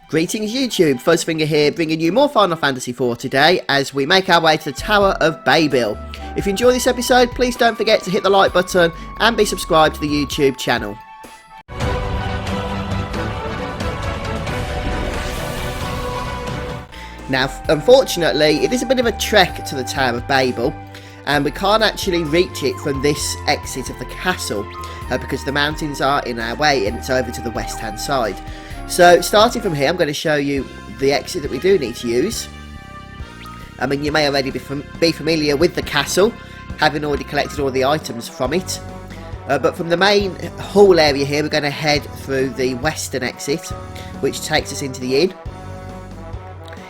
Greetings YouTube, Fuzzfinger here, bringing you more Final Fantasy IV today as we make our way to the Tower of Babil. If you enjoy this episode, please don't forget to hit the like button and be subscribed to the YouTube channel. Now, unfortunately, it is a bit of a trek to the Tower of Babil, and we can't actually reach it from this exit of the castle because the mountains are in our way and it's over to the west hand side. So starting from here, I'm going to show you the exit that we do need to use. I mean, you may already be familiar with the castle, having already collected all the items from it. But from the main hall area here, we're going to head through the western exit, which takes us into the inn.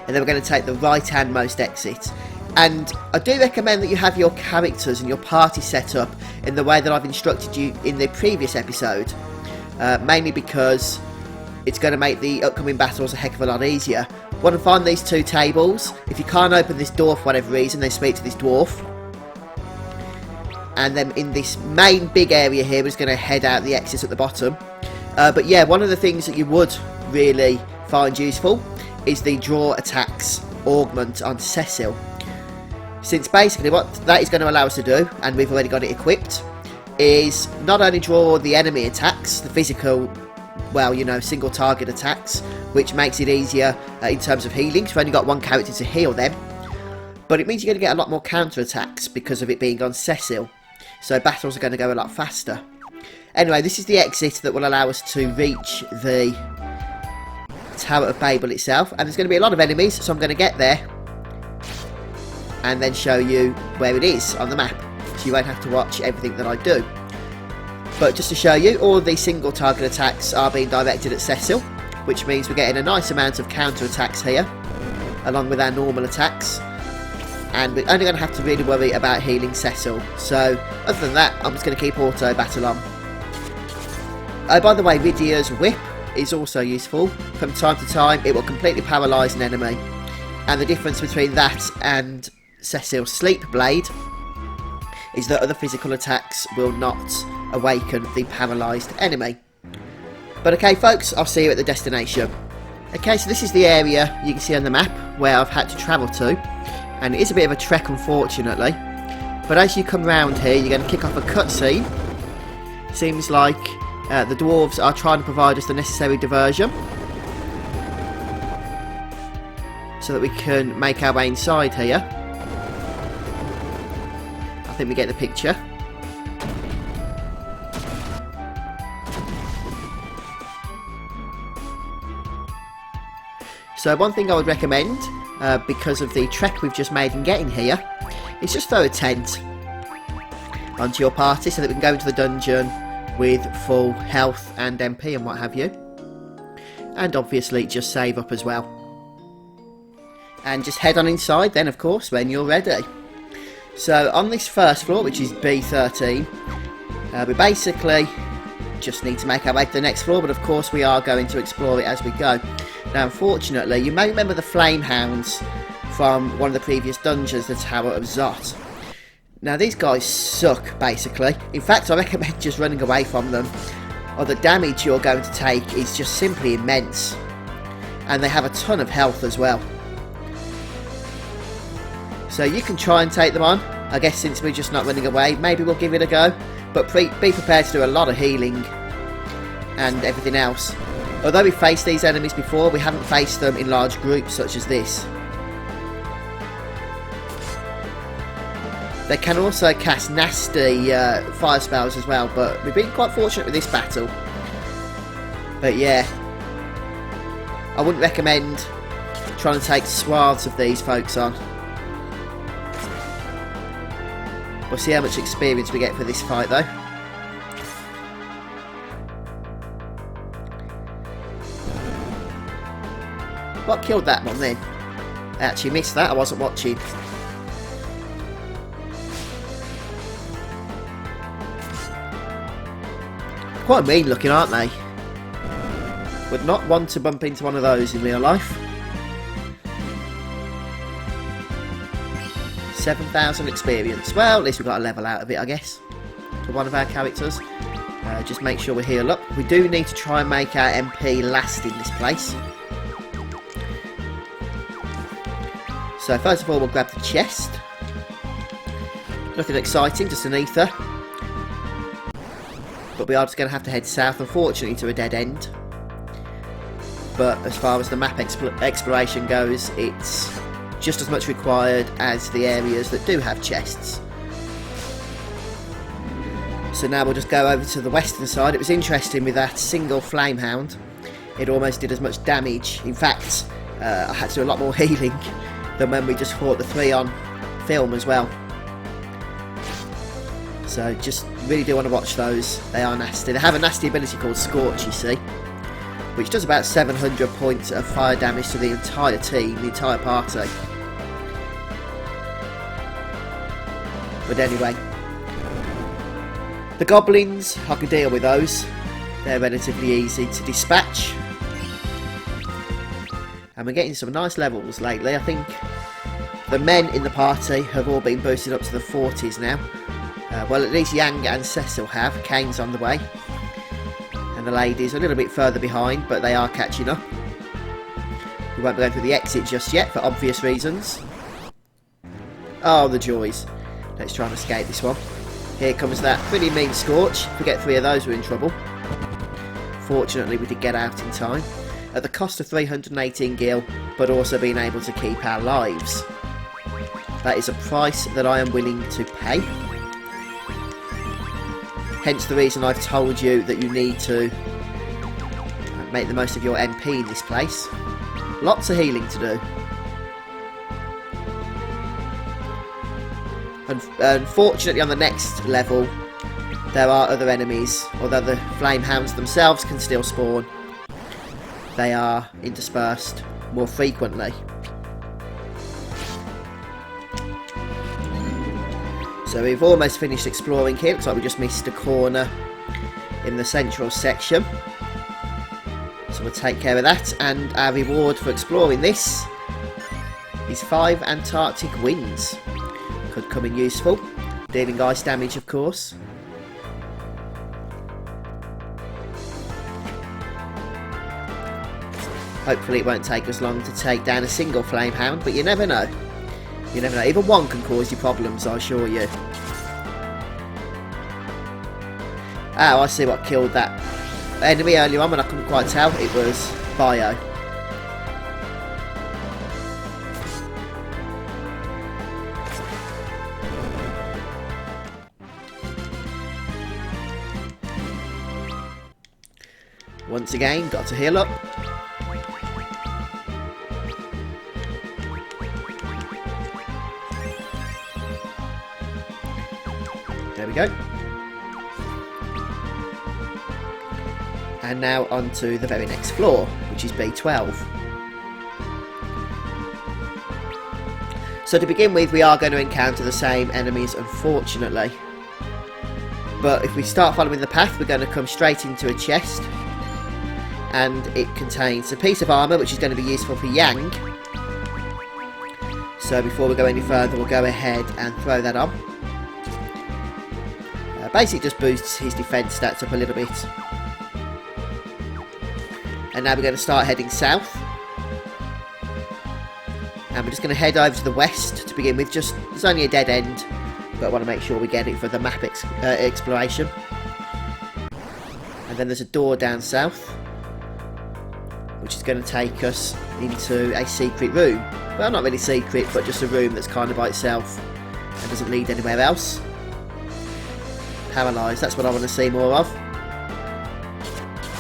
And then we're going to take the right-hand most exit. And I do recommend that you have your characters and your party set up in the way that I've instructed you in the previous episode. Mainly because it's going to make the upcoming battles a heck of a lot easier. Want to find these two tables. If you can't open this door for whatever reason, then speak to this dwarf. And then in this main big area here, we're just going to head out the exit at the bottom. But yeah, one of the things that you would really find useful is the draw attacks augment on Cecil. Since basically what that is going to allow us to do, and we've already got it equipped, is not only draw the enemy attacks, the physical, well, you know, single target attacks, which makes it easier in terms of healing, so we've only got one character to heal them, but it means you're going to get a lot more counter attacks because of it being on Cecil, so battles are going to go a lot faster. Anyway, this is the exit that will allow us to reach the Tower of Babil itself, and there's going to be a lot of enemies, so I'm going to get there and then show you where it is on the map, so you won't have to watch everything that I do. But just to show you, all of these single target attacks are being directed at Cecil, which means we're getting a nice amount of counter attacks here, along with our normal attacks. And we're only going to have to really worry about healing Cecil. So, other than that, I'm just going to keep auto battle on. By the way, Rydia's whip is also useful. From time to time, it will completely paralyse an enemy. And the difference between that and Cecil's sleep blade is that other physical attacks will not awaken the paralysed enemy. But okay folks, I'll see you at the destination. Okay, so this is the area you can see on the map where I've had to travel to, and it is a bit of a trek unfortunately, but as you come round here you're going to kick off a cutscene. Seems like the dwarves are trying to provide us the necessary diversion so that we can make our way inside here. I think we get the picture. So one thing I would recommend, because of the trek we've just made in getting here, is just throw a tent onto your party so that we can go into the dungeon with full health and MP and what have you. And obviously just save up as well. And just head on inside then, of course, when you're ready. So on this first floor, which is B13, we basically just need to make our way to the next floor, but of course we are going to explore it as we go. Now unfortunately, you may remember the flame hounds from one of the previous dungeons, the Tower of Zot. Now these guys suck basically. In fact, I recommend just running away from them, or the damage you're going to take is just simply immense. And they have a ton of health as well. So you can try and take them on. I guess since we're just not running away, maybe we'll give it a go. But be prepared to do a lot of healing and everything else. Although we've faced these enemies before, we haven't faced them in large groups such as this. They can also cast nasty fire spells as well, but we've been quite fortunate with this battle. But yeah, I wouldn't recommend trying to take swaths of these folks on. We'll see how much experience we get for this fight though. What killed that one then? I actually missed that, I wasn't watching. Quite mean looking, aren't they? Would not want to bump into one of those in real life. 7,000 experience. Well, at least we got a level out of it, I guess, for one of our characters. Just make sure we heal up. We do need to try and make our MP last in this place. So first of all we'll grab the chest. Nothing exciting, just an ether. But we are just going to have to head south, unfortunately, to a dead end. But as far as the map exploration goes, it's just as much required as the areas that do have chests. So now we'll just go over to the western side. It was interesting with that single flame hound. It almost did as much damage. In fact, I had to do a lot more healing than when we just fought the 3 on film as well. So just really do want to watch those. They are nasty. They have a nasty ability called Scorch, you see, which does about 700 points of fire damage to the entire team, the entire party. But anyway, the goblins, I can deal with those. They're relatively easy to dispatch. And we're getting some nice levels lately. I think the men in the party have all been boosted up to the 40s now. Well, at least Yang and Cecil have. Kane's on the way. And the ladies are a little bit further behind, but they are catching up. We won't be going through the exit just yet, for obvious reasons. Oh, the joys. Let's try and escape this one. Here comes that pretty mean Scorch. If we get 3 of those, we're in trouble. Fortunately, we did get out in time. At the cost of 318 gil, but also being able to keep our lives. That is a price that I am willing to pay. Hence the reason I've told you that you need to make the most of your MP in this place. Lots of healing to do. Unfortunately, on the next level, there are other enemies. Although the flame hounds themselves can still spawn, they are interspersed more frequently. So we've almost finished exploring here. Looks like we just missed a corner in the central section. So we'll take care of that. And our reward for exploring this is 5 Antarctic winds. Could come in useful. Dealing ice damage, of course. Hopefully it won't take us long to take down a single flame hound, but you never know. You never know. Even one can cause you problems, I assure you. Oh, I see what killed that enemy earlier on when I couldn't quite tell. It was Bio. Once again, got to heal up. There we go. And now on to the very next floor, which is B12. So to begin with, we are going to encounter the same enemies, unfortunately. But if we start following the path, we're going to come straight into a chest. And it contains a piece of armour, which is going to be useful for Yang. So before we go any further, we'll go ahead and throw that on. Basically just boosts his defence stats up a little bit. And now we're going to start heading south. And we're just going to head over to the west to begin with. There's only a dead end, but I want to make sure we get it for the map exploration. And then there's a door down south, which is going to take us into a secret room. Well, not really secret, but just a room that's kind of by itself and doesn't lead anywhere else. Paralysed, that's what I want to see more of,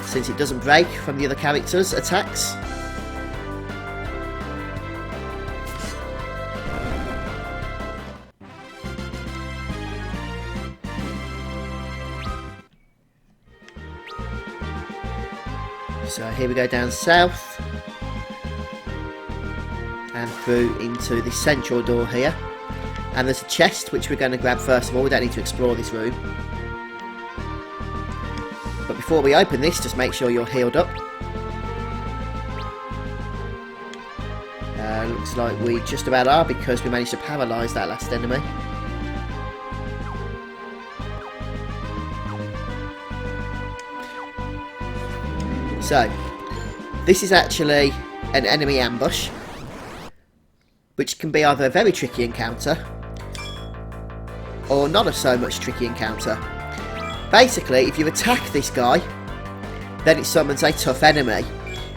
since it doesn't break from the other characters' attacks. So here we go down south and through into the central door here. And there's a chest which we're going to grab first of all. We don't need to explore this room. But before we open this, just make sure you're healed up. Looks like we just about are, because we managed to paralyse that last enemy. So, this is actually an enemy ambush. which can be either a very tricky encounter or not a so much tricky encounter. Basically, if you attack this guy, then it summons a tough enemy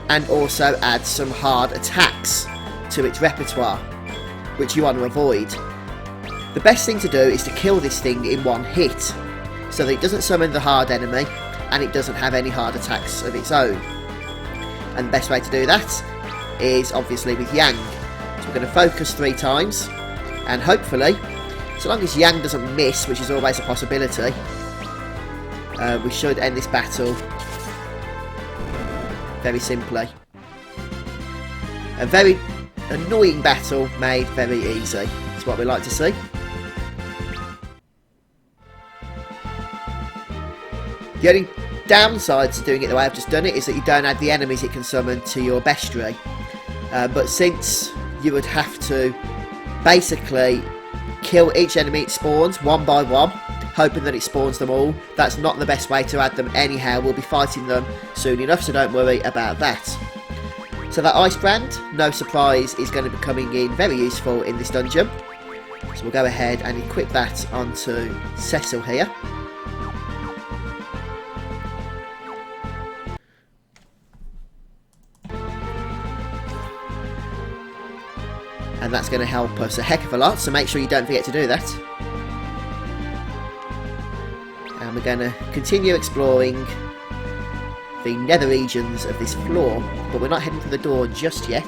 and also adds some hard attacks to its repertoire, which you want to avoid. The best thing to do is to kill this thing in one hit, so that it doesn't summon the hard enemy and it doesn't have any hard attacks of its own. And the best way to do that is obviously with Yang. So we're going to focus 3 times, and hopefully, so long as Yang doesn't miss, which is always a possibility, we should end this battle very simply. A very annoying battle made very easy. That's what we like to see. The only downside to doing it the way I've just done it is that you don't add the enemies it can summon to your bestiary. But since you would have to basically kill each enemy it spawns one by one, hoping that it spawns them all, that's not the best way to add them anyhow. We'll be fighting them soon enough, so don't worry about that. So that ice brand, no surprise, is going to be coming in very useful in this dungeon. So we'll go ahead and equip that onto Cecil here. And that's going to help us a heck of a lot, so make sure you don't forget to do that. And we're going to continue exploring the nether regions of this floor, but we're not heading for the door just yet.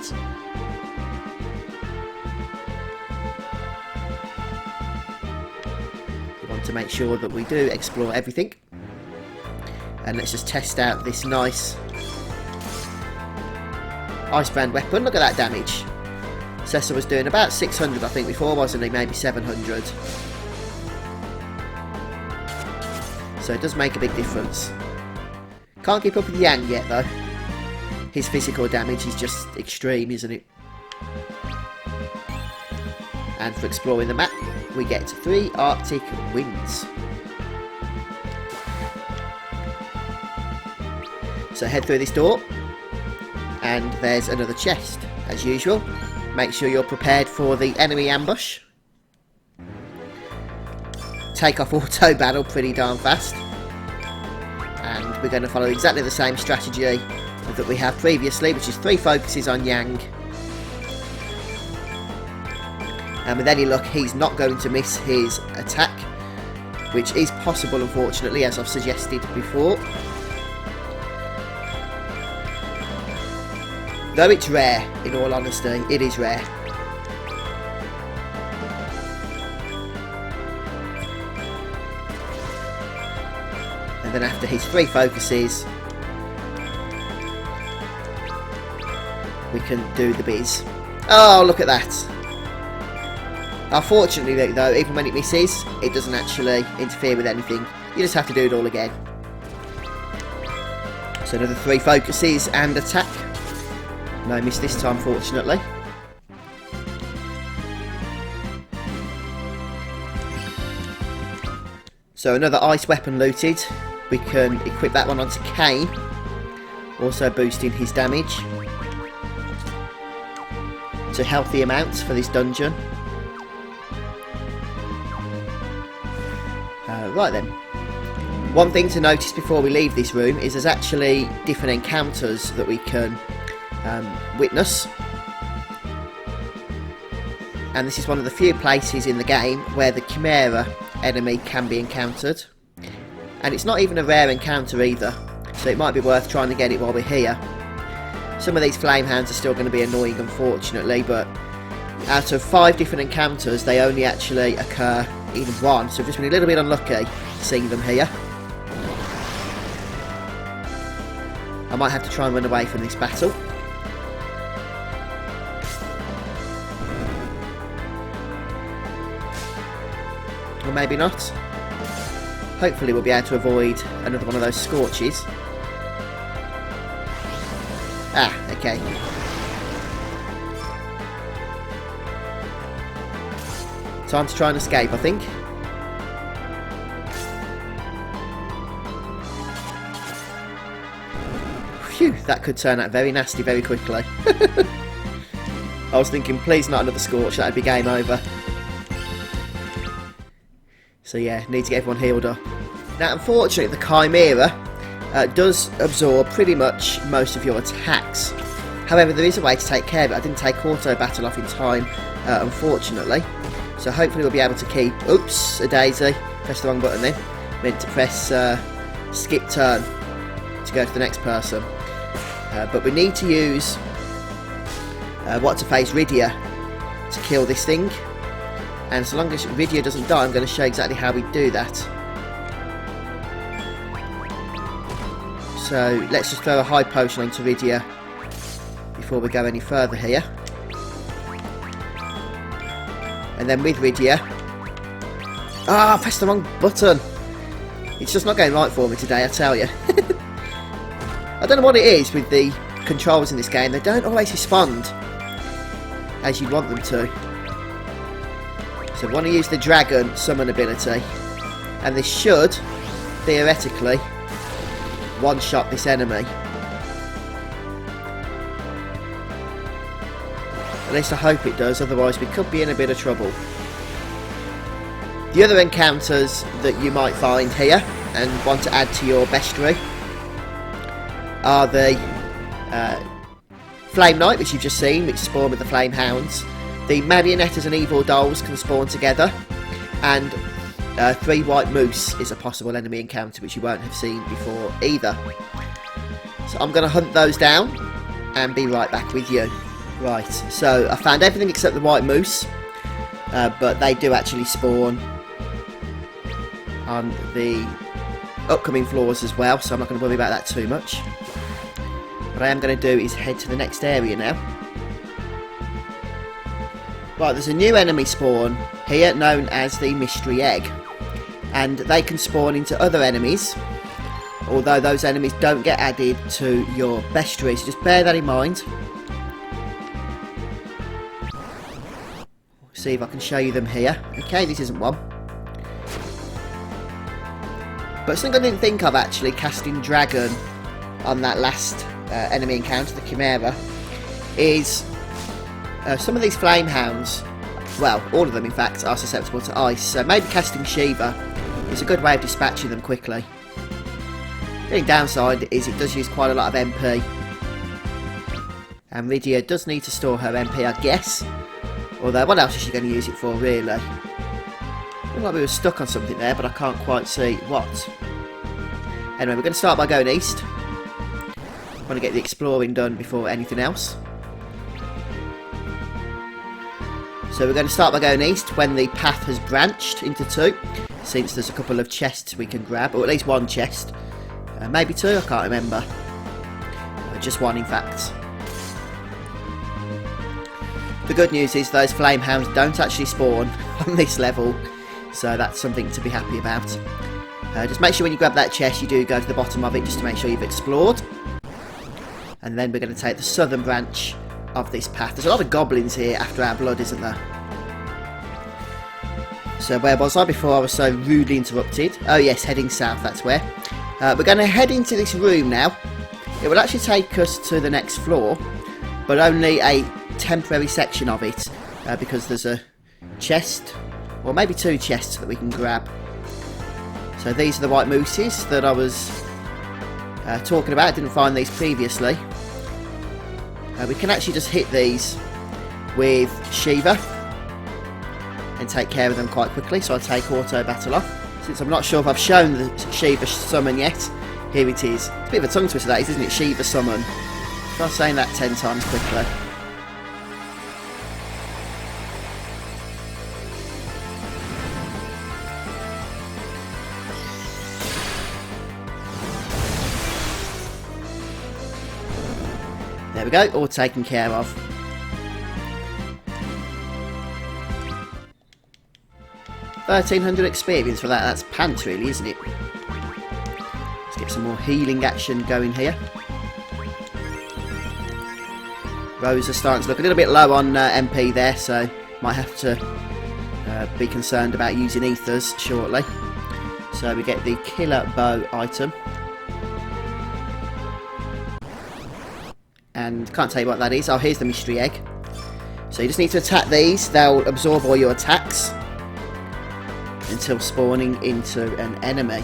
We want to make sure that we do explore everything. And let's just test out this nice ice brand weapon. Look at that damage. Cecil was doing about 600 I think before, wasn't he? Maybe 700. So it does make a big difference. Can't keep up with Yang yet though. His physical damage is just extreme, isn't it? And for exploring the map, we get 3 Arctic winds. So head through this door, and there's another chest, as usual. Make sure you're prepared for the enemy ambush. Take off auto battle pretty darn fast. And we're going to follow exactly the same strategy that we have previously, which is 3 focuses on Yang. And with any luck, he's not going to miss his attack, which is possible, unfortunately, as I've suggested before. Though it's rare, in all honesty, it is rare. And then after his 3 focuses, we can do the biz. Oh, look at that. Unfortunately though, even when it misses, it doesn't actually interfere with anything. You just have to do it all again. So another 3 focuses and attack. No miss this time, fortunately. So another ice weapon looted. We can equip that one onto Kane, also boosting his damage to healthy amounts for this dungeon. Right then. One thing to notice before we leave this room is there's actually different encounters that we can witness, and this is one of the few places in the game where the Chimera enemy can be encountered, and it's not even a rare encounter either, so it might be worth trying to get it while we're here. Some of these flame hounds are still going to be annoying, unfortunately, but out of 5 different encounters they only actually occur in 1, so we've just been a little bit unlucky seeing them here. I might have to try and run away from this battle. Or maybe not. Hopefully we'll be able to avoid another one of those scorches. Ah, okay. Time to try and escape, I think. Phew, that could turn out very nasty very quickly. I was thinking, please not another scorch, that'd be game over. So yeah, need to get everyone healed up. Now unfortunately the Chimera does absorb pretty much most of your attacks. However, there is a way to take care of it. I didn't take auto battle off in time, unfortunately. So hopefully we'll be able to keep... Oops, a daisy. Pressed the wrong button then. Meant to press skip turn to go to the next person. But we need to use what's-her-face Rydia to kill this thing. And so long as Rydia doesn't die, I'm going to show exactly how we do that. So let's just throw a high potion onto Rydia before we go any further here. And then with Rydia... Ah, I pressed the wrong button. It's just not going right for me today, I tell you. I don't know what it is with the controls in this game. They don't always respond as you want them to. So I want to use the dragon summon ability. And this should, theoretically, one-shot this enemy. At least I hope it does, otherwise we could be in a bit of trouble. The other encounters that you might find here and want to add to your bestiary are the Flame Knight, which you've just seen, which spawn with the Flame Hounds. The Marionettes and Evil Dolls can spawn together, and 3 White Moose is a possible enemy encounter which you won't have seen before either. So I'm going to hunt those down and be right back with you. Right, so I found everything except the White Moose, but they do actually spawn on the upcoming floors as well, so I'm not going to worry about that too much. What I am going to do is head to the next area now. Right, there's a new enemy spawn here known as the Mystery Egg, and they can spawn into other enemies, although those enemies don't get added to your bestiary, so just bear that in mind. See if I can show you them here. Okay, this isn't one. But something I didn't think of actually, casting Dragon on that last enemy encounter, the Chimera, is some of these Flame Hounds, well, all of them in fact, are susceptible to ice, so maybe casting Shiva is a good way of dispatching them quickly. The only downside is it does use quite a lot of MP, and Rydia does need to store her MP, I guess, although what else is she going to use it for really? Looked like we were stuck on something there, but I can't quite see what. Anyway, we're going to start by going east. I want to get the exploring done before anything else. So we're going to start by going east when the path has branched into 2, since there's a couple of chests we can grab, or at least one chest. Maybe 2, I can't remember. Just 1 in fact. The good news is those Flame Hounds don't actually spawn on this level, so that's something to be happy about. Just make sure when you grab that chest you do go to the bottom of it just to make sure you've explored. And then we're going to take the southern branch of this path. There's a lot of goblins here after our blood, isn't there? So where was I before I was so rudely interrupted? Oh yes, heading south, that's where. We're going to head into this room now. It will actually take us to the next floor, but only a temporary section of it, because there's a chest, or maybe 2 chests that we can grab. So these are the White Mooses that I was talking about. I didn't find these previously. We can actually just hit these with Shiva and take care of them quite quickly, so I'll take auto battle off. Since I'm not sure if I've shown the Shiva summon yet, here it is. It's a bit of a tongue twister that is, isn't it? Shiva summon. Try saying that 10 times quickly. There we go, all taken care of. $1,300 experience for that. That's pants really, isn't it? Let's get some more healing action going here. Rose is starting to look a little bit low on MP there, so might have to be concerned about using ethers shortly. So we get the killer bow item. And can't tell you what that is. Oh, here's the mystery egg. So you just need to attack these. They'll absorb all your attacks until spawning into an enemy.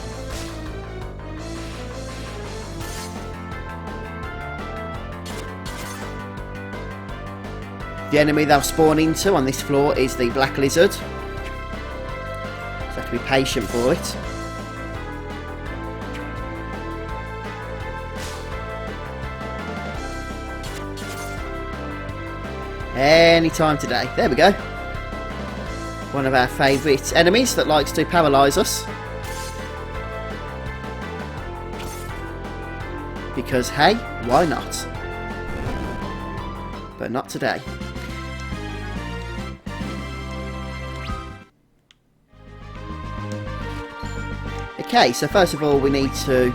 The enemy they'll spawn into on this floor is the black lizard. So you have to be patient for it. Any time today. There we go. One of our favourite enemies that likes to paralyse us. Because hey, why not? But not today. Okay, so first of all we need to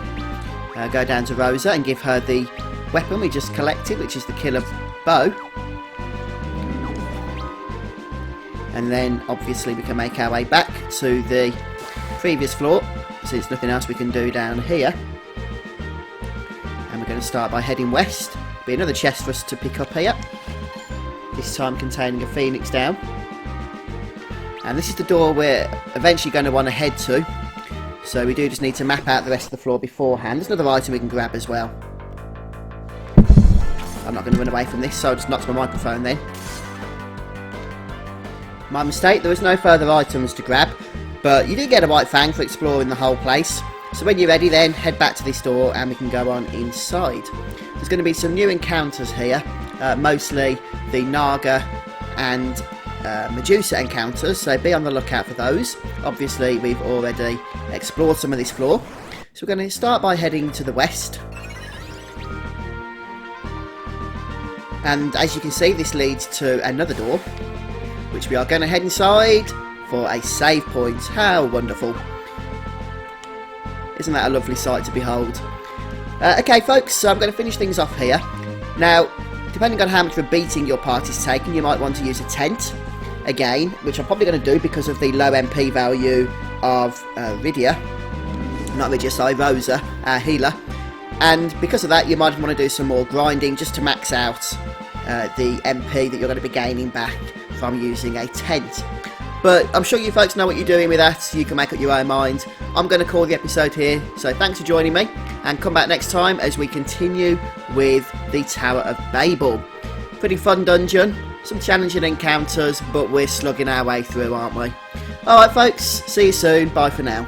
go down to Rosa and give her the weapon we just collected, which is the killer bow. And then obviously we can make our way back to the previous floor, since there's nothing else we can do down here. And we're going to start by heading west. Be another chest for us to pick up here, this time containing a phoenix down. And this is the door we're eventually going to want to head to. So we do just need to map out the rest of the floor beforehand. There's another item we can grab as well. I'm not going to run away from this, so I'll just knock my microphone then. My mistake, there was no further items to grab, but you do get a white fang for exploring the whole place. So when you're ready then, head back to this door and we can go on inside. There's going to be some new encounters here, mostly the Naga and Medusa encounters, so be on the lookout for those. Obviously we've already explored some of this floor, so we're going to start by heading to the west. And as you can see, this leads to another door, which we are going to head inside for a save point. How wonderful. Isn't that a lovely sight to behold? Okay folks, so I'm going to finish things off here. Now, depending on how much of a beating your party's taken, you might want to use a tent again, which I'm probably going to do because of the low MP value of Rosa, our healer. And because of that, you might want to do some more grinding just to max out the MP that you're going to be gaining back from using a tent. But I'm sure you folks know what you're doing with that. You can make up your own mind. I'm going to call the episode here. So thanks for joining me, and come back next time as we continue with the Tower of Babil. Pretty fun dungeon, some challenging encounters, but we're slugging our way through, aren't we? Alright folks, see you soon. Bye for now.